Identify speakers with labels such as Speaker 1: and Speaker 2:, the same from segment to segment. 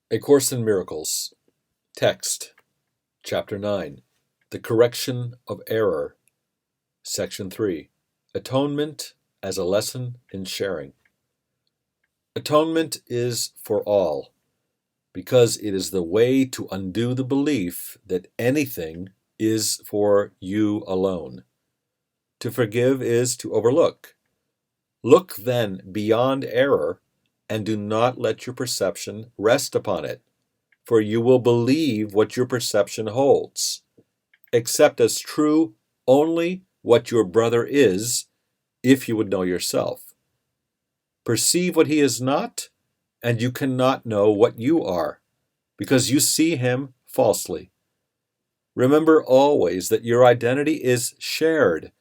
Speaker 1: A Course in Miracles. Text. Chapter 9. The Correction of Error. Section 3. Atonement as a Lesson in Sharing. Atonement is for all, because it is the way to undo the belief that anything is for you alone. To forgive is to overlook. Look then beyond error, and do not let your perception rest upon it, for you will believe what your perception holds. Accept as true only what your brother is, if you would know yourself. Perceive what he is not, and you cannot know what you are, because you see him falsely. Remember always that your identity is shared,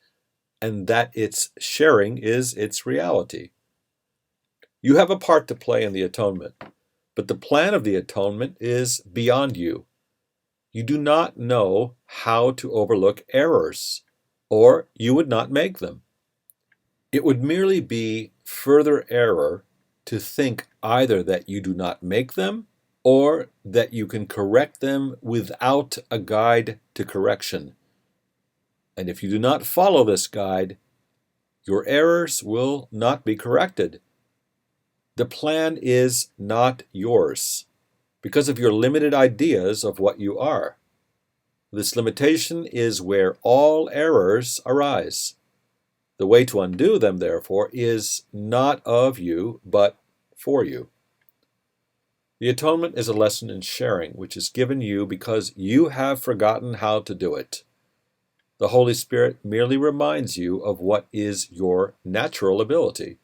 Speaker 1: and that its sharing is its reality. You have a part to play in the atonement, but the plan of the atonement is beyond you. You do not know how to overlook errors, or you would not make them. It would merely be further error to think either that you do not make them or that you can correct them without a guide to correction. And if you do not follow this guide, your errors will not be corrected. The plan is not yours because of your limited ideas of what you are. This limitation is where all errors arise. The way to undo them, therefore, is not of you, but for you. The atonement is a lesson in sharing, which is given you because you have forgotten how to do it. The Holy Spirit merely reminds you of what is your natural ability.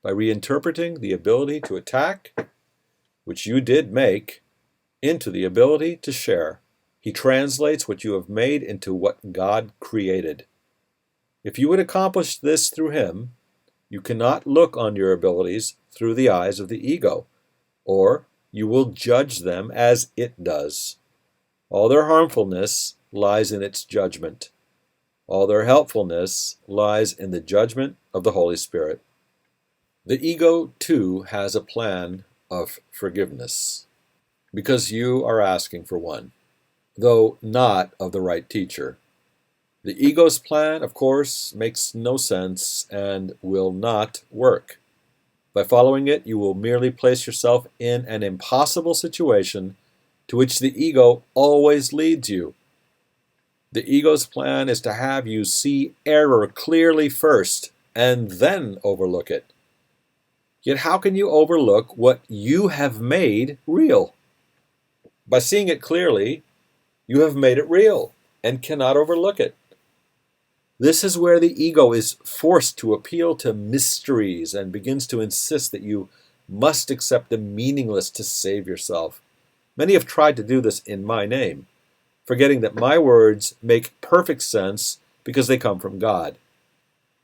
Speaker 1: By reinterpreting the ability to attack, which you did make, into the ability to share, He translates what you have made into what God created. If you would accomplish this through Him, you cannot look on your abilities through the eyes of the ego, or you will judge them as it does. All their harmfulness lies in its judgment. All their helpfulness lies in the judgment of the Holy Spirit. The ego, too, has a plan of forgiveness, because you are asking for one, though not of the right teacher. The ego's plan, of course, makes no sense and will not work. By following it, you will merely place yourself in an impossible situation to which the ego always leads you. The ego's plan is to have you see error clearly first and then overlook it. Yet how can you overlook what you have made real? By seeing it clearly, you have made it real and cannot overlook it. This is where the ego is forced to appeal to mysteries and begins to insist that you must accept the meaningless to save yourself. Many have tried to do this in my name, forgetting that my words make perfect sense because they come from God.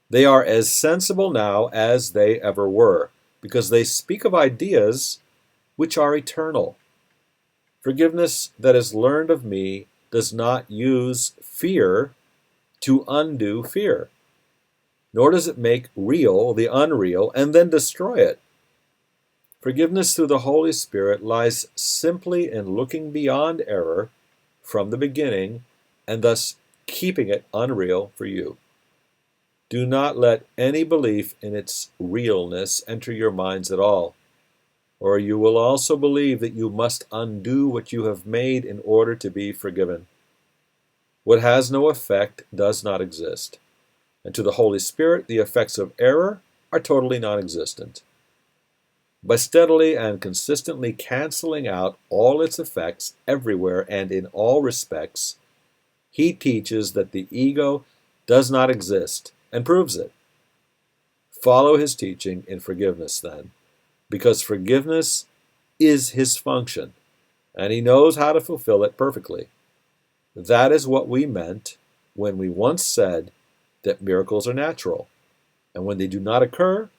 Speaker 1: They are as sensible now as they ever were, because they speak of ideas which are eternal. Forgiveness that is learned of me does not use fear to undo fear, nor does it make real the unreal and then destroy it. Forgiveness through the Holy Spirit lies simply in looking beyond error from the beginning and thus keeping it unreal for you. Do not let any belief in its realness enter your minds at all, or you will also believe that you must undo what you have made in order to be forgiven. What has no effect does not exist, and to the Holy Spirit the effects of error are totally non-existent. By steadily and consistently canceling out all its effects everywhere and in all respects, He teaches that the ego does not exist and proves it. Follow His teaching in forgiveness then, because forgiveness is His function, and He knows how to fulfill it perfectly. That is what we meant when we once said that miracles are natural, and when they do not occur,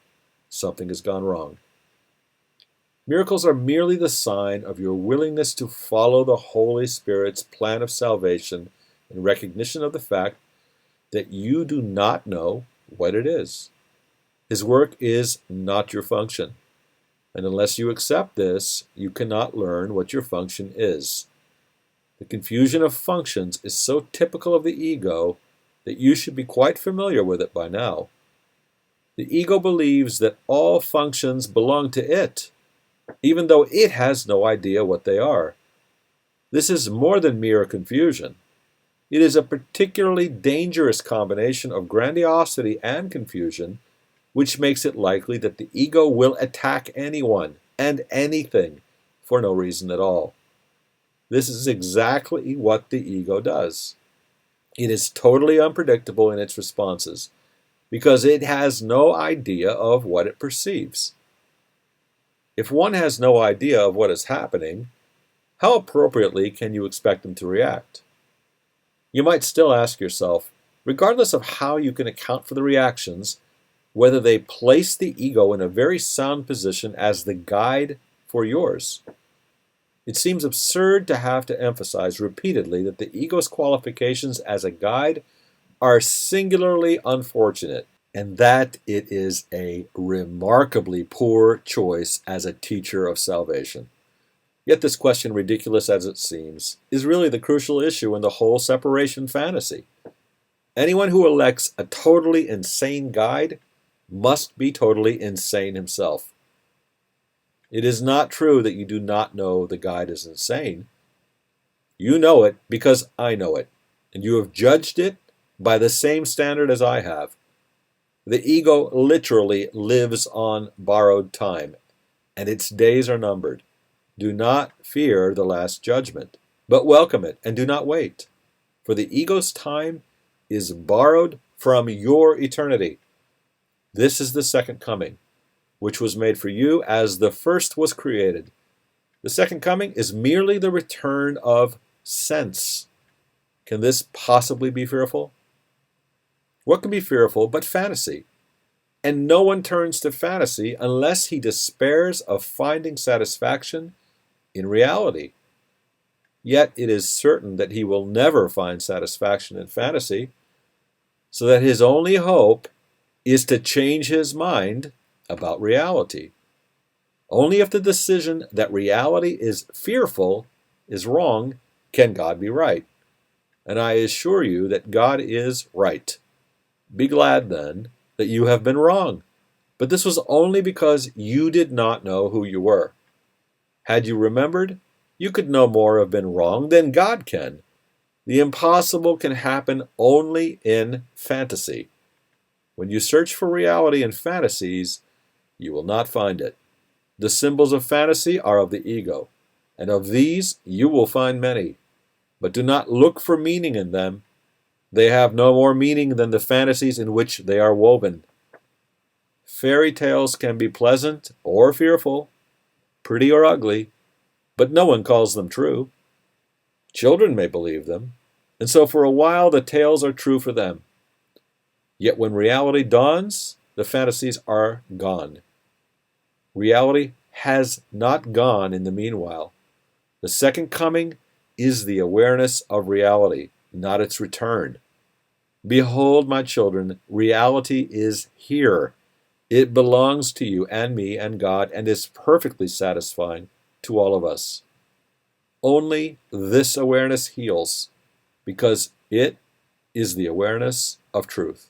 Speaker 1: something has gone wrong. Miracles are merely the sign of your willingness to follow the Holy Spirit's plan of salvation in recognition of the fact that you do not know what it is. His work is not your function, And unless you accept this, you cannot learn what your function is. The confusion of functions is so typical of the ego that you should be quite familiar with it by now. The ego believes that all functions belong to it, even though it has no idea what they are. This is more than mere confusion. It is a particularly dangerous combination of grandiosity and confusion, which makes it likely that the ego will attack anyone and anything for no reason at all. This is exactly what the ego does. It is totally unpredictable in its responses because it has no idea of what it perceives. If one has no idea of what is happening, how appropriately can you expect them to react? You might still ask yourself, regardless of how you can account for the reactions, whether they place the ego in a very sound position as the guide for yours. It seems absurd to have to emphasize repeatedly that the ego's qualifications as a guide are singularly unfortunate, and that it is a remarkably poor choice as a teacher of salvation. Yet this question, ridiculous as it seems, is really the crucial issue in the whole separation fantasy. Anyone who elects a totally insane guide must be totally insane himself. It is not true that you do not know the guide is insane. You know it because I know it, and you have judged it by the same standard as I have. The ego literally lives on borrowed time, and its days are numbered. Do not fear the last judgment, but welcome it and do not wait, for the ego's time is borrowed from your eternity. This is the second coming, which was made for you as the first was created. The second coming is merely the return of sense. Can this possibly be fearful? What can be fearful but fantasy? And no one turns to fantasy unless he despairs of finding satisfaction in reality. Yet it is certain that he will never find satisfaction in fantasy, so that his only hope is to change his mind about reality. Only if the decision that reality is fearful is wrong can God be right. And I assure you that God is right. Be glad, then, that you have been wrong. But this was only because you did not know who you were. Had you remembered, you could no more have been wrong than God can. The impossible can happen only in fantasy. When you search for reality in fantasies, you will not find it. The symbols of fantasy are of the ego, and of these you will find many. But do not look for meaning in them. They have no more meaning than the fantasies in which they are woven. Fairy tales can be pleasant or fearful, pretty or ugly, but no one calls them true. Children may believe them, and so for a while the tales are true for them. Yet when reality dawns, the fantasies are gone. Reality has not gone in the meanwhile. The second coming is the awareness of reality, not its return. Behold, my children, reality is here. It belongs to you and me and God and is perfectly satisfying to all of us. Only this awareness heals because it is the awareness of truth.